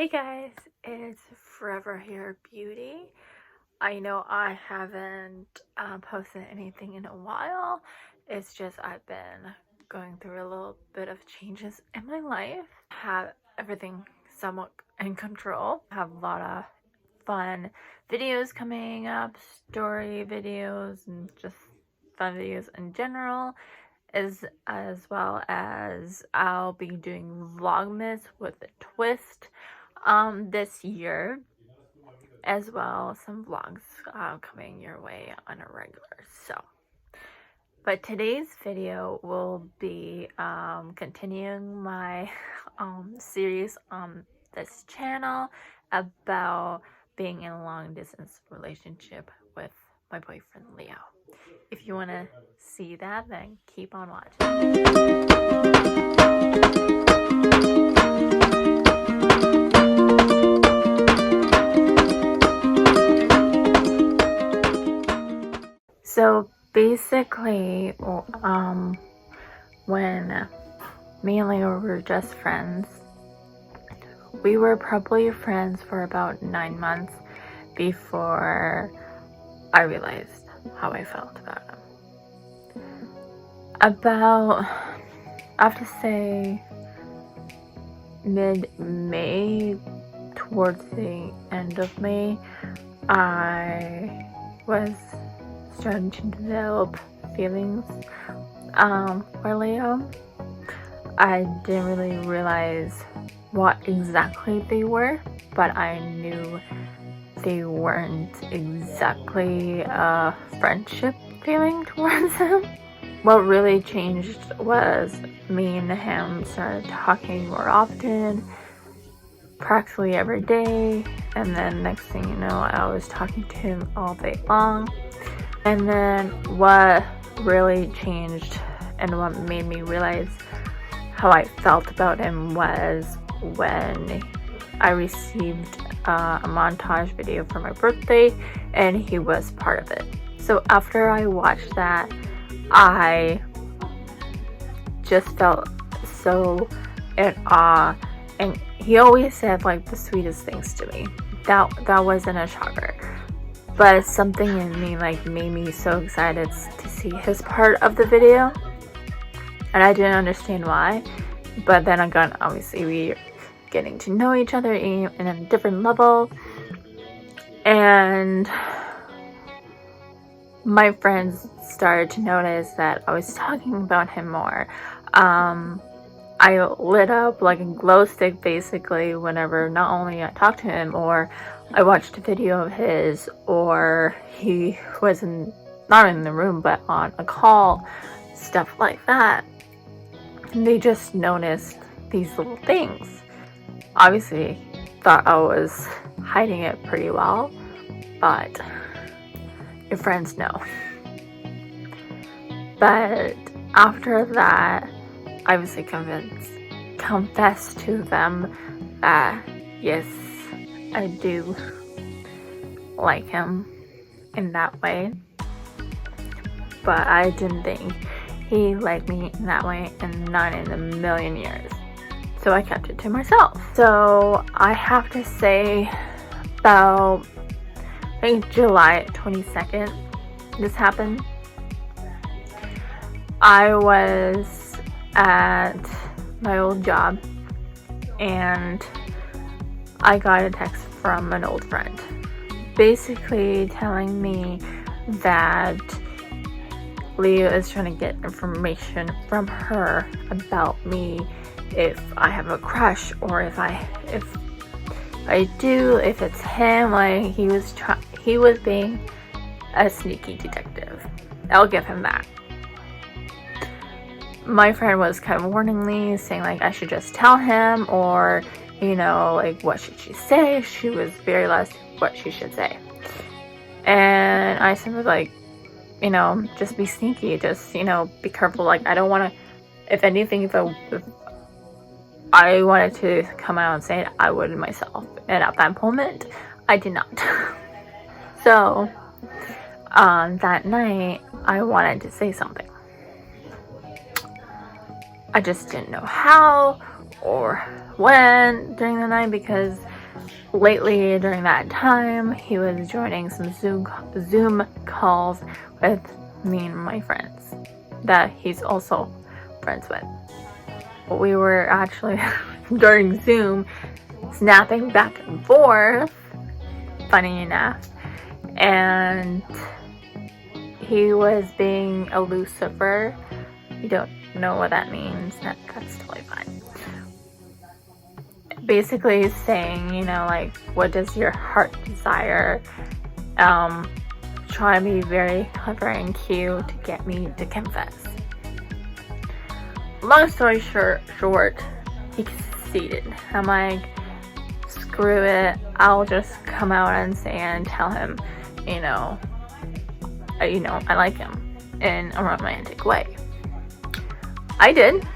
Hey guys, it's Forever Hair Beauty. I know I haven't posted anything in a while. It's just I've been going through a little bit of changes in my life. Have everything somewhat in control. Have a lot of fun videos coming up, story videos, and just fun videos in general. As well as I'll be doing Vlogmas with a twist this year, as well as some vlogs coming your way on a regular. But today's video will be continuing my series on this channel about being in a long distance relationship with my boyfriend Leo. If you want to see that, then keep on watching. So basically, when me and Leo were just friends, we were probably friends for about 9 months before I realized how I felt about him. About, I have to say, mid-May, towards the end of May, I was starting to develop feelings for Leo. I didn't really realize what exactly they were, but I knew they weren't exactly a friendship feeling towards him. What really changed was me and him started talking more often, practically every day, and then next thing you know, I was talking to him all day long. And then what really changed and what made me realize how I felt about him was when I received a montage video for my birthday and he was part of it. So after I watched that, I just felt so in awe, and he always said like the sweetest things to me. That wasn't a shocker, but something in me like made me so excited to see his part of the video, and I didn't understand why. But then again, obviously we're getting to know each other in a different level, and my friends started to notice that I was talking about him more. I lit up like a glow stick basically whenever not only I talked to him or I watched a video of his, or he was not in the room but on a call, stuff like that. And they just noticed these little things. Obviously thought I was hiding it pretty well, but your friends know. But after that, I was confessed to them that yes, I do like him in that way, but I didn't think he liked me in that way, and not in a million years. So I kept it to myself. So I have to say about, I think, July 22nd this happened. I was at my old job and I got a text from an old friend basically telling me that Leo is trying to get information from her about me, if I have a crush, or if I do, if it's him. Like he was being a sneaky detective. I'll give him that. My friend was kind of warning me, saying like I should just tell him, or you know, like what should she say. She was very lost what she should say, and I said like, you know, just be sneaky, just, you know, be careful. Like I don't want to, if anything, if I wanted to come out and say it, I would myself, and at that moment I did not. So that night I wanted to say something. I just didn't know how or when during the night, because lately during that time, he was joining some Zoom calls with me and my friends that he's also friends with. We were actually during Zoom snapping back and forth, funny enough, and he was being a Lucifer. You don't know what that means, that's totally fine. Basically saying, you know, like, what does your heart desire? Trying to be very clever and cute to get me to confess. Long story short, he succeeded. I'm like, screw it, I'll just come out and say and tell him, I like him in a romantic way. I did.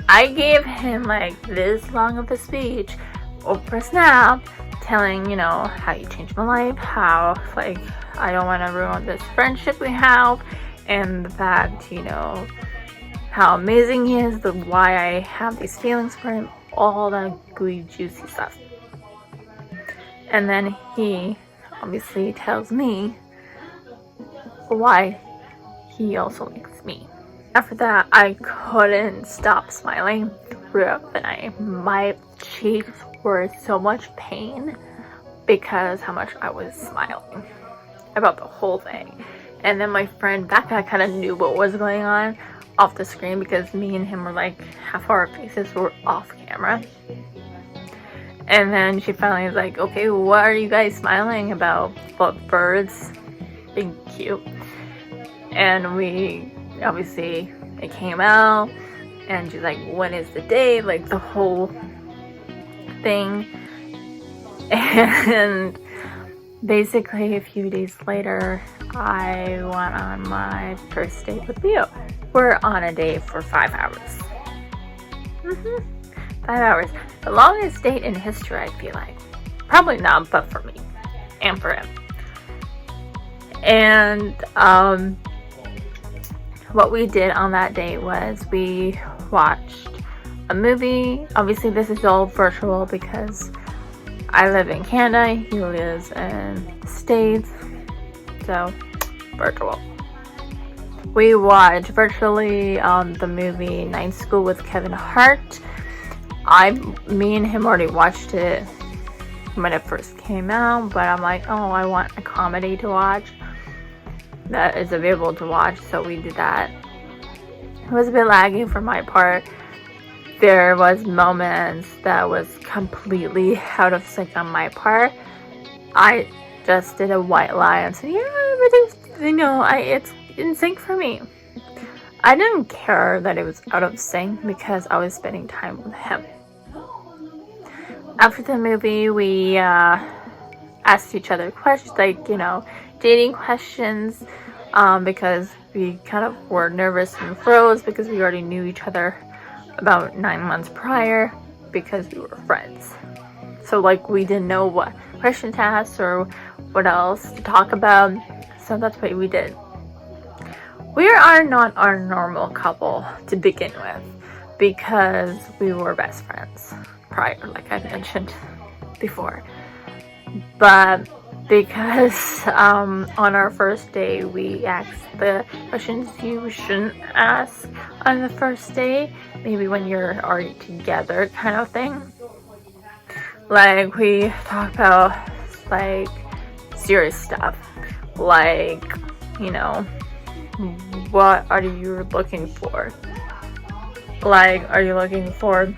I gave him like this long of a speech over Snap, telling, how you changed my life, how like I don't want to ruin this friendship we have, and the fact, how amazing he is, why I have these feelings for him, all that gooey, juicy stuff. And then he obviously tells me why he also likes me. After that, I couldn't stop smiling throughout the night. My cheeks were so much pain because how much I was smiling about the whole thing. And then my friend Becca kind of knew what was going on off the screen because me and him were like, half our faces were off camera. And then she finally was like, okay, what are you guys smiling about? But birds being cute. And we obviously, it came out, and she's like, when is the date? Like the whole thing. And basically a few days later, I went on my first date with Leo. We're on a date for 5 hours. 5 hours. The longest date in history, I feel like. Probably not, but for me. And for him. And, what we did on that date was we watched a movie. Obviously, this is all virtual because I live in Canada, he lives in the States, so virtual. We watched virtually the movie Night School with Kevin Hart. Me and him already watched it when it first came out, but I'm like, oh, I want a comedy to watch that is available to watch, so we did that. It was a bit laggy for my part. There was moments that was completely out of sync on my part. I just did a white lie and said, yeah, everything's, it's in sync for me. I didn't care that it was out of sync because I was spending time with him. After the movie, we asked each other questions, like, dating questions, because we kind of were nervous and froze because we already knew each other about 9 months prior because we were friends. So like we didn't know what questions to ask or what else to talk about, so that's what we did. We are not our normal couple to begin with because we were best friends prior, like I mentioned before. But because on our first day we asked the questions you shouldn't ask on the first day, maybe when you're already together kind of thing. Like we talk about like serious stuff, like, what are you looking for? Like, are you looking for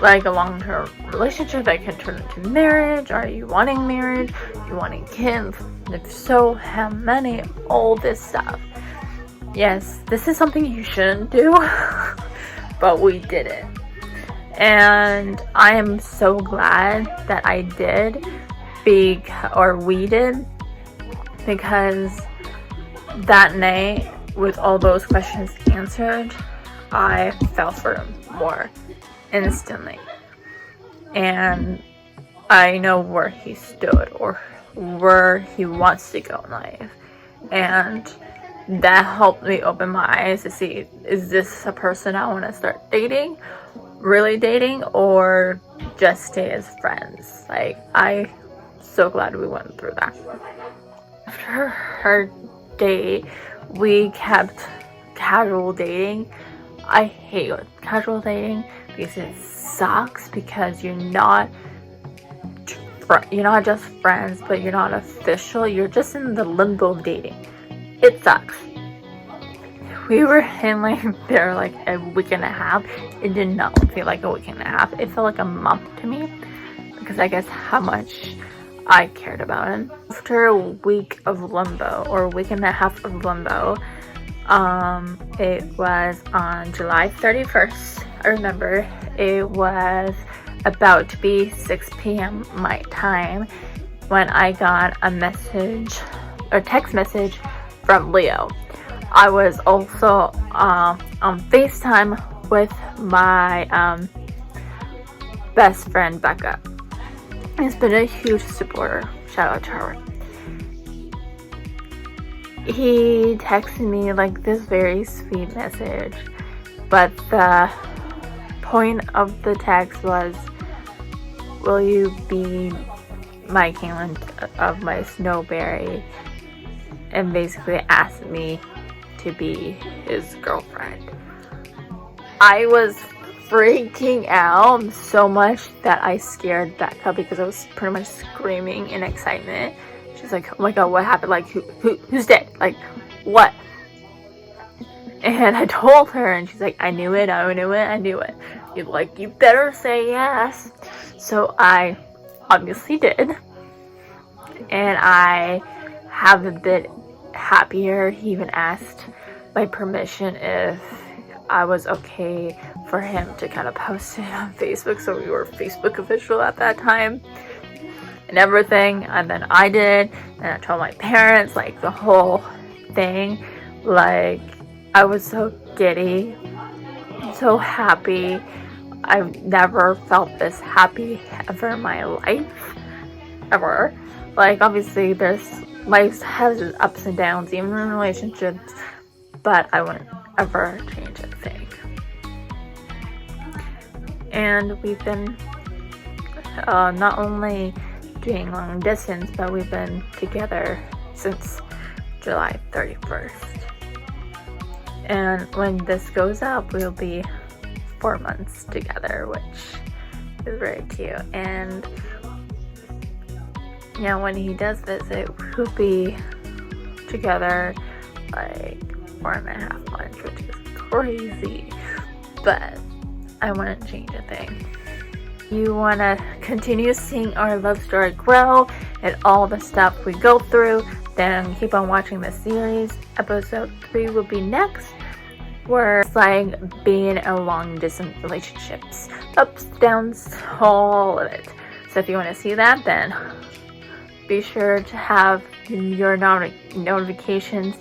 like a long-term relationship that can turn into marriage? Are you wanting marriage? Are you wanting kids? If so, how many? All this stuff. Yes, this is something you shouldn't do, but we did it. And I am so glad that I did, we did, because that night, with all those questions answered, I fell for him more instantly. And I know where he stood or where he wants to go in life. And that helped me open my eyes to see, is this a person I want to start dating? really dating or just stay as friends. Like, I'm so glad we went through that. After her date, we kept casual dating. I hate casual dating because it sucks, because you're not just friends, but you're not official. You're just in the limbo of dating. It sucks. We were in like there like a week and a half. It did not feel like a week and a half. It felt like a month to me, because I guess how much I cared about him. After a week of limbo, or a week and a half of limbo, it was on July 31st. I remember it was about to be 6 p.m. my time when I got a message or text message from Leo. I was also on FaceTime with my best friend Becca. He's been a huge supporter. Shout out to her. He texted me like this very sweet message, but the point of the text was, will you be my Caitlin of my Snowberry? And basically asked me to be his girlfriend. I was freaking out so much that I scared Becca, because I was pretty much screaming in excitement. She's like, oh my god, what happened? Like, who's dead? Like, what? And I told her, and she's like, I knew it. You're like, you better say yes. So I obviously did. And I have a bit happier. He even asked my permission if I was okay for him to kind of post it on Facebook, so we were Facebook official at that time and everything. And then I did, and I told my parents, like, the whole thing. Like, I was so giddy, so happy. I've never felt this happy ever in my life, ever. Like, obviously life has its ups and downs, even in relationships, but I wouldn't ever change a thing. And we've been not only doing long distance, but we've been together since July 31st. And when this goes up, we'll be 4 months together, which is very cute. And yeah, when he does visit, we'll be together like 4.5 months, which is crazy, but I wouldn't change a thing. You want to continue seeing our love story grow and all the stuff we go through, then keep on watching the series. Episode 3 will be next, where it's like being in a long distance relationships, ups, downs, all of it. So if you want to see that, then be sure to have your notifications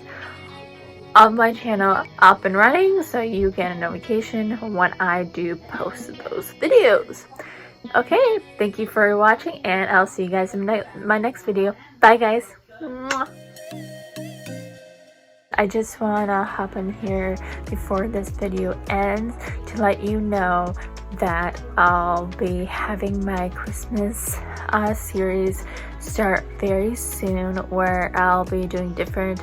on my channel up and running, so you get a notification when I do post those videos. Okay, thank you for watching, and I'll see you guys in my next video. Bye guys. Mwah. I just want to hop in here before this video ends to let you know that I'll be having my Christmas series start very soon, where I'll be doing different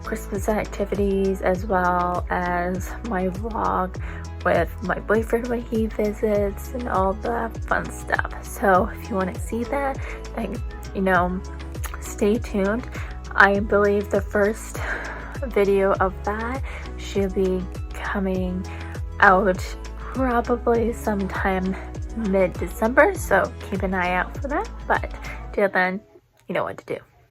Christmas activities, as well as my vlog with my boyfriend when he visits and all the fun stuff. So if you want to see that, then stay tuned. I believe the first video of that should be coming out probably sometime mid-December, so keep an eye out for that. But till then, you know what to do.